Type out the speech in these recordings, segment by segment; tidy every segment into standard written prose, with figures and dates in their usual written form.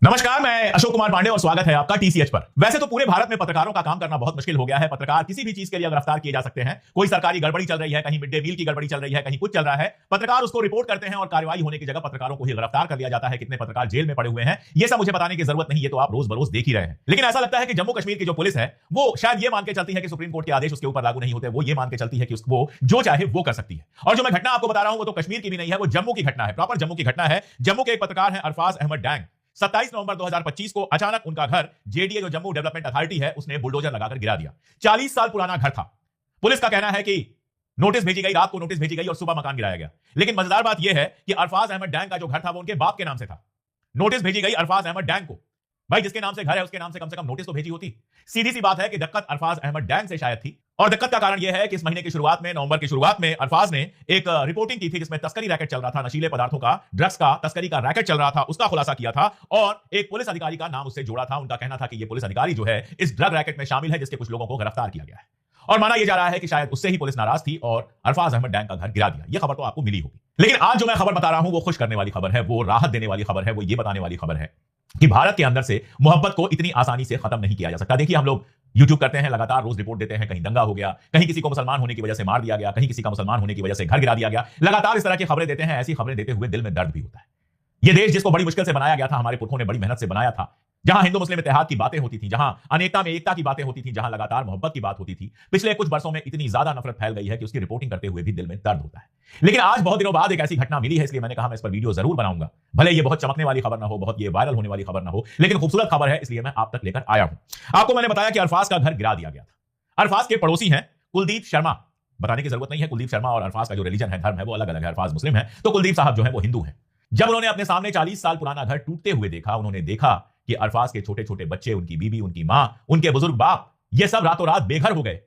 नमस्कार, मैं अशोक कुमार पांडे और स्वागत है आपका टीसीएच पर। वैसे तो पूरे भारत में पत्रकारों का काम करना बहुत मुश्किल हो गया है। पत्रकार किसी भी चीज के लिए गिरफ्तार किए जा सकते हैं। कोई सरकारी गड़बड़ी चल रही है, कहीं मिड डे मील की गड़बड़ी चल रही है, कहीं कुछ चल रहा है, पत्रकार उसको रिपोर्ट करते हैं और कार्रवाई होने की जगह पत्रकारों को ही गिरफ्तार कर लिया जाता है। कितने पत्रकार जेल में पड़े हुए हैं ये सब मुझे बताने की जरूरत नहीं, ये तो आप रोज बरोज देख ही रहे हैं। लेकिन ऐसा लगता है कि जम्मू कश्मीर की जो पुलिस है वो शायद ये मान के चलती है कि सुप्रीम कोर्ट के आदेश उसके ऊपर लागू नहीं होते। वो ये मान के चलती है कि वो जो चाहे वो कर सकती है। और जो मैं घटना आपको बता रहा हूं वो तो कश्मीर की भी नहीं है, वो जम्मू की घटना है, प्रॉपर जम्मू की घटना है। जम्मू के एक पत्रकार है अरफाज अहमद डैंग। 27 नवंबर 2025 को अचानक उनका घर जेडीए जो जम्मू डेवलपमेंट अथॉरिटी है उसने बुलडोजर लगाकर गिरा दिया। 40 साल पुराना घर था। पुलिस का कहना है कि नोटिस भेजी गई, रात को नोटिस भेजी गई और सुबह मकान गिराया गया। लेकिन मजेदार बात यह है कि अरफाज अहमद डैंग का जो घर था वो उनके बाप के नाम से था। नोटिस भेजी गई अरफाज अहमद डैंग को। भाई जिसके नाम से घर है उसके नाम से कम नोटिस तो भेजी होती। सीधी सी बात है कि दिक्कत अरफाज अहमद डैंग से शायद थी। और दिक्कत का कारण यह है कि इस महीने की शुरुआत में, नवंबर की शुरुआत में अरफाज ने एक रिपोर्टिंग की थी जिसमें तस्करी रैकेट चल रहा था, नशीले पदार्थों का, ड्रग्स का तस्करी का रैकेट चल रहा था, उसका खुलासा किया था और एक पुलिस अधिकारी का नाम उससे जोड़ा था। उनका कहना था कि यह पुलिस अधिकारी जो है इस ड्रग रैकेट में शामिल है जिसके कुछ लोगों को गिरफ्तार किया गया है। और माना यह जा रहा है कि शायद उससे ही पुलिस नाराज थी और अरफाज अहमद डैंग का घर गिरा दिया। यह खबर तो आपको मिली होगी। लेकिन आज जो मैं खबर बता रहा हूं वो खुश करने वाली खबर है, वो राहत देने वाली खबर है, वो ये बताने वाली खबर है कि भारत के अंदर से मोहब्बत को इतनी आसानी से खत्म नहीं किया जा सकता। देखिए, हम लोग यूट्यूब करते हैं, लगातार रोज रिपोर्ट देते हैं, कहीं दंगा हो गया, कहीं किसी को मुसलमान होने की वजह से मार दिया गया, कहीं किसी का मुसलमान होने की वजह से घर गिरा दिया गया। लगातार इस तरह की खबरें देते हैं। ऐसी खबरें देते हुए दिल में दर्द भी होता है। यह देश जिसको बड़ी मुश्किल से बनाया गया था, हमारे पुरखों ने बड़ी मेहनत से बनाया था, जहां हिंदू मुस्लिम इत्तेहाद की बातें होती थी, जहां अनेकता में एकता की बातें होती थी, जहां लगातार मोहब्बत की बात होती थी, पिछले कुछ वर्षों में इतनी ज्यादा नफरत फैल गई है कि उसकी रिपोर्टिंग करते हुए भी दिल में दर्द होता है। लेकिन आज बहुत दिनों बाद एक ऐसी घटना मिली है, इसलिए मैंने कहा मैं इस पर वीडियो जरूर बनाऊंगा। भले ये बहुत चमकने वाली खबर ना हो, बहुत ये वायरल होने वाली खबर ना हो, लेकिन खूबसूरत खबर है, इसलिए मैं आप तक लेकर आया हूं। आपको मैंने बताया कि अरफाज का घर गिरा दिया गया था। अरफाज के पड़ोसी हैं कुलदीप शर्मा। बताने की जरूरत नहीं है, कुलदीप शर्मा और अरफाज का जो रिलीजन है, धर्म है, वो अलग अलग है। अरफाज मुस्लिम है तो कुलदीप साहब जो है वो हिंदू है। जब उन्होंने अपने सामने 40 साल पुराना घर टूटते हुए देखा, उन्होंने देखा कि अरफाज के छोटे छोटे बच्चे, उनकी बीबी, उनकी मां, उनके बुजुर्ग बाप, ये सब रातों रात बेघर हो गए।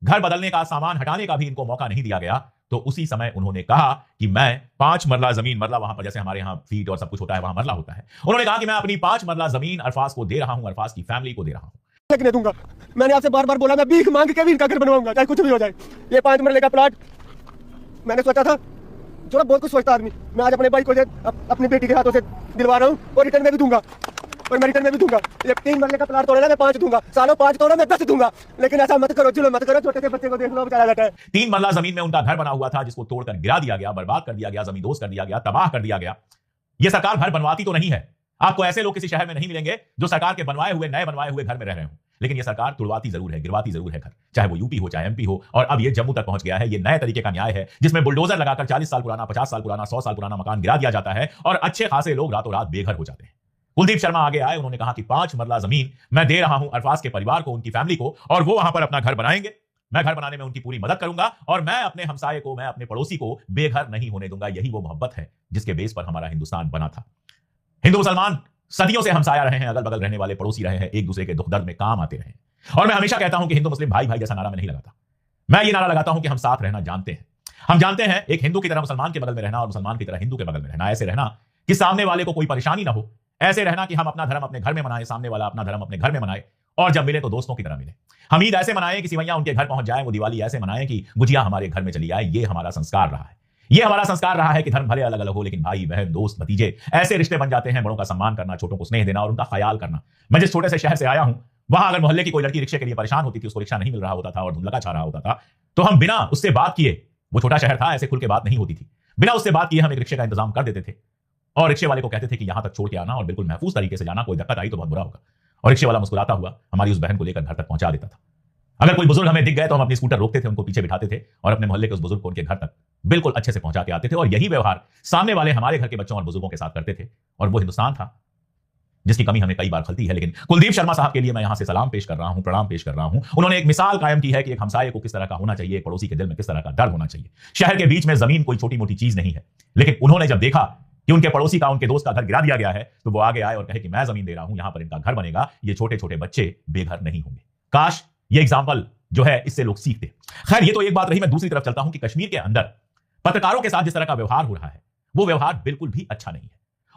घर बदलने का, सामान हटाने का भी इनको मौका नहीं दिया गया। तो उसी समय उन्होंने कहा कि मैं 5 मरला जमीन, मरला वहां पर जैसे हमारे यहां फीट और सब कुछ होता है, वहां मरला होता है, उन्होंने कहा कि मैं अपनी 5 मरला जमीन अरफाज को दे रहा हूं, अरफाज की फैमिली को दे रहा हूं। दूंगा। मैंने आपसे बार बार बोला मैं भीख मांग के भी इनका घर बनवाऊंगा, चाहे कुछ भी हो जाए। ये 5 मरले का प्लॉट मैंने सोचा था, जो बहुत कुछ सोचता आदमी, मैं आज अपने भाई को अपनी बेटी के हाथों से दिलवा रहा हूँ और रिटर्न में भी दूंगा। और मैं रिटर्न में भी दूंगा। ये 3 मरले का प्लॉट तोड़ा मैं 5 दूंगा, सालों 5 तोड़ा मैं 10 दूंगा। लेकिन ऐसा मत करो, जुल्म मत करो, छोटे से बच्चे को देख लो बेचारा जाता है। 3 मरला जमीन में उनका घर बना हुआ था जिसको तोड़कर गिरा दिया गया, बर्बाद कर दिया गया, जमींदोज कर दिया गया, तबाह कर दिया गया। यह सरकार घर बनवाती तो नहीं है। आपको ऐसे लोग किसी शहर में नहीं मिलेंगे जो सरकार के बनवाए हुए, नए बनवाए हुए घर में रह रहे हो। लेकिन यह सरकार तुड़वाती जरूर है, गिरवाती जरूर है घर, चाहे वो यूपी हो, चाहे एमपी हो। और अब ये जम्मू तक पहुंच गया है। ये नए तरीके का न्याय है जिसमें बुलडोजर लगाकर 40 साल पुराना, 50 साल पुराना, 100 साल पुराना मकान गिरा दिया जाता है और अच्छे खासे लोग रातों रात बेघर हो जाते हैं। कुलदीप शर्मा आगे आए, उन्होंने कहा कि 5 मरला जमीन मैं दे रहा हूं अरफाज के परिवार को, उनकी फैमिली को, और वो वहां पर अपना घर बनाएंगे। मैं घर बनाने में उनकी पूरी मदद करूंगा और मैं अपने हमसाये को, मैं अपने पड़ोसी को बेघर नहीं होने दूंगा। यही वो मोहब्बत है जिसके बेस पर हमारा हिंदुस्तान बना था। हिंदू मुसलमान सदियों से हमसाया रहे हैं, अगल बगल रहने वाले पड़ोसी रहे हैं, एक दूसरे के दुख दर्द में काम आते रहे। और मैं हमेशा कहता हूं कि हिंदू मुस्लिम भाई भाई जैसा नारा मैं नहीं लगाता। मैं ये नारा लगाता हूं कि हम साथ रहना जानते हैं। हम जानते हैं एक हिंदू की तरह मुसलमान के बगल में रहना और मुसलमान की तरह हिंदू के बगल में रहना। ऐसे रहना कि सामने वाले को कोई परेशानी ना हो। ऐसे रहना कि हम अपना धर्म अपने घर में मनाएं, सामने वाला अपना धर्म अपने घर में मनाए, और जब मिले तो दोस्तों की तरह मिले। हम ईद ऐसे मनाएं कि सिवैयां उनके घर पहुंच जाए, वो दिवाली ऐसे मनाएं कि गुजिया हमारे घर में चली आए। ये हमारा संस्कार रहा है। ये हमारा संस्कार रहा है कि धर्म भले अलग अलग हो लेकिन भाई बहन, दोस्त, भतीजे, ऐसे रिश्ते बन जाते हैं। बड़ों का सम्मान करना, छोटों को स्नेह देना और उनका ख्याल करना। मैं जिस छोटे से शहर से आया हूं, वहां अगर मोहल्ले की कोई लड़की रिक्शे के लिए परेशान होती थी, उसको रिक्शा नहीं मिल रहा होता था और धुंधलका छा रहा होता था, तो हम बिना उससे बात किए, वो छोटा शहर था, ऐसे खुल के बात नहीं होती थी, बिना उससे बात किए हम एक रिक्शे का इंतजाम कर देते थे और रिक्शे वाले को कहते थे कि यहां तक छोड़ के आना और बिल्कुल महफूज तरीके से जाना, कोई दिक्कत आई तो बहुत बुरा होगा। और रिक्शे वाला मुस्कुराता हुआ हमारी उस बहन को लेकर घर तक पहुंचा देता था। अगर कोई बुजुर्ग हमें दिख गए तो हम अपनी स्कूटर रोकते थे, उनको पीछे बिठाते थे और अपने मोहल्ले के उस बुजुर्ग को उनके घर तक बिल्कुल अच्छे से पहुंचा के आते थे। और यही व्यवहार सामने वाले हमारे घर के बच्चों और बुजुर्गों के साथ करते थे। और वो हिंदुस्तान था जिसकी कमी हमें कई बार खलती है। लेकिन कुलदीप शर्मा साहब के लिए मैं यहां से सलाम पेश कर रहा हूं, प्रणाम पेश कर रहा हूं। उन्होंने एक मिसाल कायम की है कि एक हमसाये को किस तरह का होना चाहिए, एक पड़ोसी के दिल में किस तरह का दर्द होना चाहिए। शहर के बीच में जमीन कोई छोटी मोटी चीज नहीं है, लेकिन उन्होंने जब देखा कि उनके पड़ोसी का, उनके दोस्त का घर गिरा दिया गया है, तो वो आगे आए और कहे कि मैं जमीन दे रहा हूं, यहां पर इनका घर बनेगा, ये छोटे छोटे बच्चे बेघर नहीं होंगे। काश ये एग्जाम्पल जो है इससे लोग सीखते। खैर, ये तो एक बात रही। मैं दूसरी तरफ चलता हूं कि कश्मीर के अंदर पत्रकारों के साथ जिस तरह का व्यवहार हो रहा है, वो व्यवहार बिल्कुल भी अच्छा नहीं है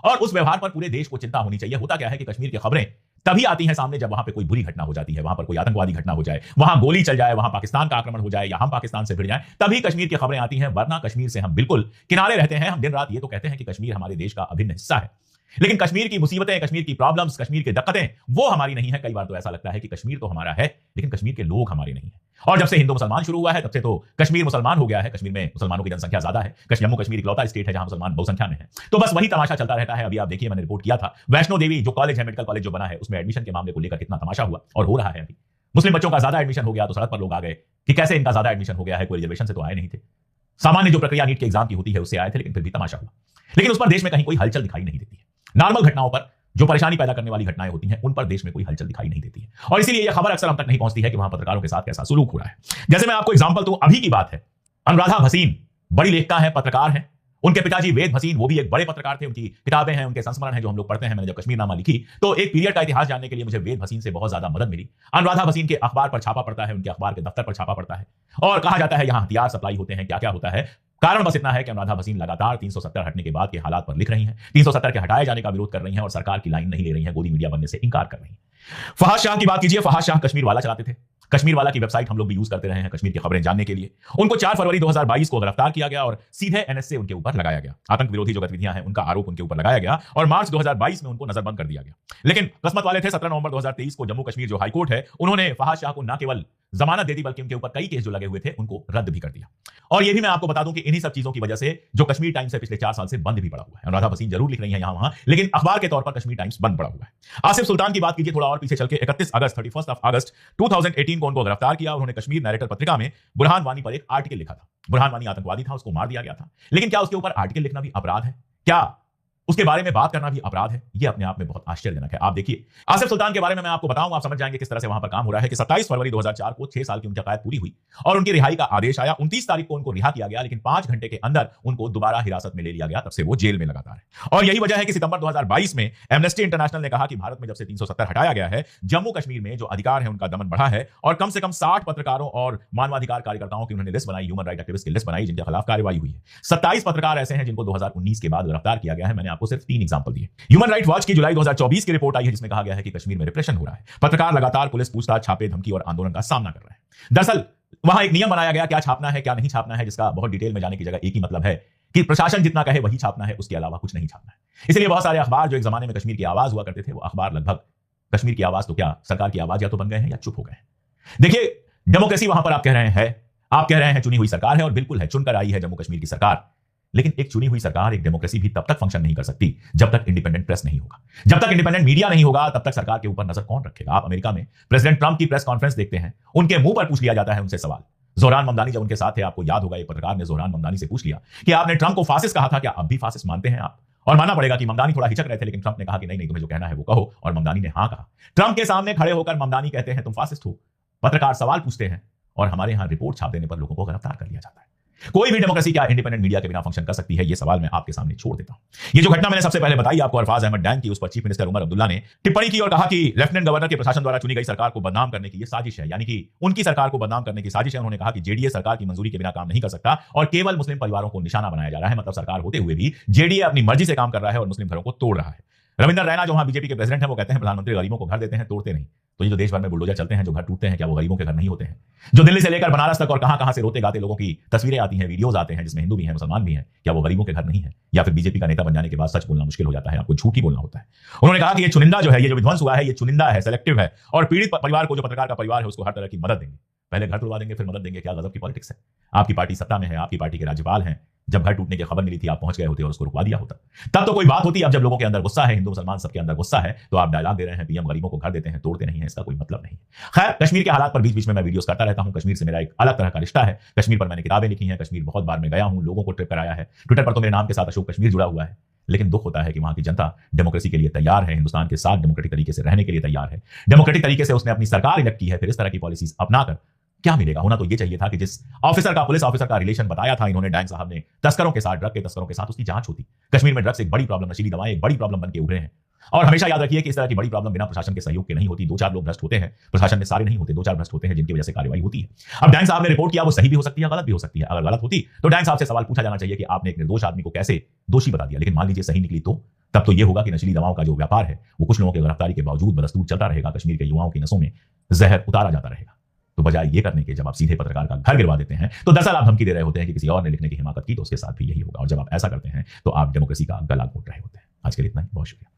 और उस व्यवहार पर पूरे देश को चिंता होनी चाहिए। होता क्या है कि कश्मीर की खबरें तभी आती हैं सामने जब वहां पे कोई बुरी घटना हो जाती है, वहां पर कोई आतंकवादी घटना हो जाए, वहां गोली चल जाए, वहां पाकिस्तान का आक्रमण हो जाए या हम पाकिस्तान से भिड़ जाए, तभी कश्मीर की खबरें आती हैं। वरना कश्मीर से हम बिल्कुल किनारे रहते हैं। हम दिन रात ये तो कहते हैं कि कश्मीर हमारे देश का अभिन्न हिस्सा है, लेकिन कश्मीर की मुसीबतें, कश्मीर की प्रॉब्लम्स, कश्मीर की दिक्कतें वो हमारी नहीं है। कई बार तो ऐसा लगता है कि कश्मीर तो हमारा है लेकिन कश्मीर के लोग हमारे नहीं है। और जब से हिंदू मुसलमान शुरू हुआ है तब से तो कश्मीर मुसलमान हो गया है। कश्मीर में मुसलमानों की जनसंख्या ज्यादा है। जम्मू कश्मीर इकलौता स्टेट है जहां मुसलमान बहुसंख्या में है। तो बस वही तमाशा चलता रहता है। अभी आप देखिए, मैंने रिपोर्ट किया था वैष्णो देवी जो कॉलेज है, मेडिकल कॉलेज जो बना है, उसमें एडमिशन के मामले को लेकर कितना तमाशा हुआ और हो रहा है। अभी मुस्लिम बच्चों का ज्यादा एडमिशन हो गया तो सड़क पर लोग आ गए कि कैसे इनका ज्यादा एडमिशन हो गया है, कोई रिजर्वेशन से तो आए नहीं थे। सामान्य जो प्रक्रिया नीट के एग्जाम की होती है उससे आए थे, लेकिन फिर भी तमाशा हुआ। लेकिन उस पर देश में कहीं कोई हलचल दिखाई नहीं देती है। नॉर्मल घटनाओं पर, जो परेशानी पैदा करने वाली घटनाएं होती हैं, उन पर देश में कोई हलचल दिखाई नहीं देती है। और इसीलिए यह खबर अक्सर हम तक नहीं पहुंचती है कि वहां पत्रकारों के साथ कैसा सुलूक हो रहा है। जैसे मैं आपको एग्जांपल दूं, अभी की बात है, अनुराधा भसीन बड़ी लेखिका है, पत्रकार है। उनके पिताजी वेद भसीन, वो भी एक बड़े पत्रकार थे। उनकी किताबें हैं, उनके संस्मरण हैं जो हम लोग पढ़ते हैं। मैंने जब कश्मीरनामा लिखी तो एक पीरियड का इतिहास जानने के लिए मुझे वेद भसीन से बहुत ज्यादा मदद मिली। अनुराधा भसीन के अखबार पर छापा पड़ता है, उनके अखबार के दफ्तर पर छापा पड़ता है और कहा जाता है यहां हथियार सप्लाई होते हैं, क्या क्या होता है। कारण बस इतना है कि अनुराधा भसीन लगातार 370 हटने के बाद के हालात पर लिख रही हैं, 370 के हटाए जाने का विरोध कर रही हैं और सरकार की लाइन नहीं ले रही हैं, गोदी मीडिया बनने से इंकार कर रही हैं। फहाद शाह की बात कीजिए। फहाद शाह कश्मीर वाला चलाते थे। कश्मीर वाला की वेबसाइट हम लोग भी यूज करते रहे हैं कश्मीर की खबरें जानने के लिए। उनको 4 फरवरी 2022 को गिरफ्तार किया गया और सीधे एनएसए उनके ऊपर लगाया गया। आतंक विरोधी जो गतिविधियां हैं उनका आरोप उनके ऊपर लगाया गया और मार्च 2022 में उनको नजरबंद कर दिया गया। लेकिन किस्मत वाले थे, 17 नवंबर 2023 को जम्मू कश्मीर जो हाईकोर्ट है उन्होंने फहाद शाह को न केवल जमानत दे दी बल्कि उनके ऊपर कई केस जो लगे हुए थे उनको रद्द भी कर दिया। और ये भी मैं आपको बता दूं कि इन्हीं सब चीजों की वजह से जो कश्मीर टाइम्स है पिछले 4 साल से बंद भी पड़ा हुआ है। अनुराधा भसीन जरूर लिख रही है यहां वहां, लेकिन अखबार के तौर पर कश्मीर टाइम्स बंद पड़ा हुआ है। आसिफ सुल्तान की बात कीजिए थोड़ा और पीछे चल के, 31 अगस्त 2018 को उनको गिरफ्तार किया। उन्होंने कश्मीर नैरेटर पत्रिका में बुरहान वानी पर एक आर्टिकल लिखा था। बुरहान वानी आतंकवादी था, उसको मार दिया गया था। लेकिन क्या उसके ऊपर आर्टिकल लिखना भी अपराध है? क्या उसके बारे में बात करना भी अपराध है? यह अपने आप में बहुत आश्चर्यजनक है। आप देखिए, आसिफ सुल्तान के बारे में मैं आपको बताऊं, आप समझ जाएंगे किस तरह से वहां पर काम हो रहा है कि 27 फरवरी 2004 को 6 साल की उनकी कैद पूरी हुई और उनकी रिहाई का आदेश आया। 29 तारीख को उनको रिहा किया गया, लेकिन 5 घंटे के अंदर उनको दोबारा हिरासत में ले लिया गया। तब से वो जेल में लगातार है। और यही वजह है कि सितंबर 2022 में एमनेस्टी इंटरनेशनल ने कहा कि भारत में जब से 370 हटाया गया है, जम्मू कश्मीर में जो अधिकार है उनका दमन बढ़ा है और कम से कम 60 पत्रकारों और मानवाधिकार कार्यकर्ताओं की उन्होंने लिस्ट बनाई, ह्यूमन राइट एक्टिविस्ट की लिस्ट बनाई जिनके खिलाफ कार्रवाई हुई है। 27 पत्रकार ऐसे हैं जिनको 2019 के बाद गिरफ्तार किया गया है। मैंने आपको सिर्फ 3 एग्जांपल। ह्यूमन राइट वॉच की जुलाई 2024 की रिपोर्ट आई है जिसमें कहा गया है कि कश्मीर में रिप्रेशन हो रहा है। पत्रकार लगातार पुलिस पूछताछ, छापे, धमकी और आंदोलन का सामना कर रहे हैं। दरअसल वहां एक नियम बनाया गया क्या छापना है क्या नहीं छापना है, जिसका बहुत डिटेल में जाने की जगह एक ही मतलब है कि प्रशासन जितना कहे वही छापना है, उसके अलावा कुछ नहीं छापना है। इसलिए बहुत सारे अखबार जो एक जमाने में कश्मीर की आवाज हुआ करते थे, वो अखबार लगभग कश्मीर की आवाज तो क्या सरकार की आवाज या तो बन गए हैं या चुप हो गए हैं। देखिए, डेमोक्रेसी वहां पर आप कह रहे हैं चुनी हुई सरकार है और बिल्कुल है, चुनकर आई है जम्मू कश्मीर की सरकार। लेकिन एक चुनी हुई सरकार, एक डेमोक्रेसी भी तब तक फंक्शन नहीं कर सकती जब तक इंडिपेंडेंट प्रेस नहीं होगा। जब तक इंडिपेंडेंट मीडिया नहीं होगा तब तक सरकार के ऊपर नजर कौन रखेगा? आप अमेरिका में प्रेसिडेंट ट्रंप की प्रेस कॉन्फ्रेंस देखते हैं, उनके मुंह पर पूछ लिया जाता है उनसे सवाल। जोहरान ममदानी जब उनके साथ थे, आपको याद होगा, एक पत्रकार ने जोहरान ममदानी से पूछ लिया कि आपने ट्रंप को फासिस्ट कहा था, क्या अब भी फासिस्ट मानते हैं आप? और मानना पड़ेगा कि ममदानी थोड़ा हिचक रहे थे, लेकिन ट्रंप ने कहा कि नहीं, तुम्हें जो कहना है वो कहो, और ममदानी ने हां कहा। ट्रंप के सामने खड़े होकर ममदानी कहते हैं तुम फासिस्ट हो, पत्रकार सवाल पूछते हैं और हमारे यहां रिपोर्ट छाप देने पर लोगों को गिरफ्तार कर लिया जाता है। कोई भी डेमोक्रेसी क्या इंडिपेंडेंट मीडिया के बिना फंक्शन कर सकती है? ये सवाल मैं आपके सामने छोड़ देता हूं। ये जो घटना मैंने सबसे पहले बताई आपको अरफाज अहमद डैंग की, उस पर चीफ मिनिस्टर उमर अब्दुल्ला ने टिप्पणी की और कहा कि लेफ्टिनेंट गवर्नर के प्रशासन द्वारा चुनी गई सरकार को बदनाम करने की ये साजिश है, यानी कि उनकी सरकार को बदनाम करने की साजिश है। उन्होंने कहा कि जेडीए सरकार की मंजूरी के बिना काम नहीं कर सकता और केवल मुस्लिम परिवारों को निशाना बनाया जा रहा है। मतलब सरकार होते हुए भी जेडीए अपनी मर्जी से काम कर रहा है और मुस्लिम घरों को तोड़ रहा है। रविंदर रैना जो वहां बीजेपी के प्रेसिडेंट हैं, वो कहते हैं प्रधानमंत्री गरीबों को घर देते हैं, तोड़ते नहीं। तो ये जो देश भर में बुलडोजर चलते हैं, जो घर टूटते हैं, क्या वो गरीबों के घर नहीं होते हैं? जो दिल्ली से लेकर बनारस तक और कहां से रोते गाते लोगों की तस्वीरें आती हैं, वीडियोस आते हैं जिसमें हिंदू भी हैं, मुसलमान भी हैं, क्या वो गरीबों के घर नहीं है? या फिर बीजेपी का नेता बन जाने के बाद सच बोलना मुश्किल हो जाता है, आपको झूठ ही बोलना होता है? उन्होंने कहा कि ये चुनिंदा जो है, ये जो विध्वंस हुआ है, ये चुनिंदा है, सेलेक्टिव है और पीड़ित परिवार को, जो पत्रकार का परिवार है, उसको हर तरह की मदद देंगे। पहले घर तुड़वा देंगे फिर मदद देंगे, क्या गजब की पॉलिटिक्स है? आपकी पार्टी सत्ता में है, आपकी पार्टी के राज्यपाल हैं, जब घर टूटने की खबर मिली थी आप पहुंच गए होते और उसको रुकवा दिया होता, तब तो कोई बात होती। अब जब लोगों के अंदर गुस्सा है, हिंदू मुसलमान सबके अंदर गुस्सा है, तो आप डायलॉग दे रहे हैं पीएम गरीबों को घर देते हैं, तोड़ते नहीं है, इसका कोई मतलब नहीं। खैर, कश्मीर के हालात पर बीच बीच में मैं वीडियोस करता रहता हूं। कश्मीर से मेरा एक अलग तरह का रिश्ता है। कश्मीर पर मैंने किताबें लिखी हैं, कश्मीर बहुत बार मैं गया हूं, लोगों को ट्रिप कराया है। ट्विटर पर तो मेरे नाम के साथ अशोक कश्मीर जुड़ा हुआ है। लेकिन दुख होता है कि वहां की जनता डेमोक्रेसी के लिए तैयार है, हिंदुस्तान के साथ डेमोक्रेटिक तरीके से रहने के लिए तैयार है, डेमोक्रेटिक तरीके से उसने अपनी सरकार इलेक्ट की है, फिर इस तरह की पॉलिसीज अपनाकर क्या मिलेगा? होना तो ये चाहिए था कि जिस ऑफिसर का, पुलिस ऑफिसर का रिलेशन बताया था इन्होंने, डैंग साहब ने, तस्करों के साथ, ड्रग के तस्करों के साथ, उसकी जांच होती। कश्मीर में ड्रग्स एक बड़ी प्रॉब्लम, नशीली दवाएं एक बड़ी प्रॉब्लम बन के उभरे हैं। और हमेशा याद रखिए कि इस तरह की बड़ी प्रॉब्लम बिना प्रशासन के सहयोग के नहीं होती। 2-4 लोग भ्रष्ट होते हैं, प्रशासन में सारे नहीं होते, 2-4 भ्रष्ट होते हैं जिनकी वजह से कार्रवाई होती है। अब डैंग साहब ने रिपोर्ट किया, वो सही भी हो सकती है, गलत भी हो सकती है। अगर गलत होती तो डैंग साहब से सवाल पूछा जाना चाहिए कि आपने एक निर्दोष आदमी को कैसे दोषी बता दिया। लेकिन मान लीजिए सही निकली तो तब तो यह होगा कि नशीली दवाओं का जो व्यापार है वो कुछ लोगों की गिरफ्तारी के बावजूद बदस्तूर चलता रहेगा, कश्मीर के युवाओं की नसों में जहर उतारा जाता रहेगा। तो बजाय ये करने के जब आप सीधे पत्रकार का घर गिरवा देते हैं तो दरअसल आप धमकी दे रहे होते हैं कि किसी और ने लिखने की हिमाकत की तो उसके साथ भी यही होगा। और जब आप ऐसा करते हैं तो आप डेमोक्रेसी का गला घोट रहे होते हैं। आज के लिए इतना ही, बहुत शुक्रिया।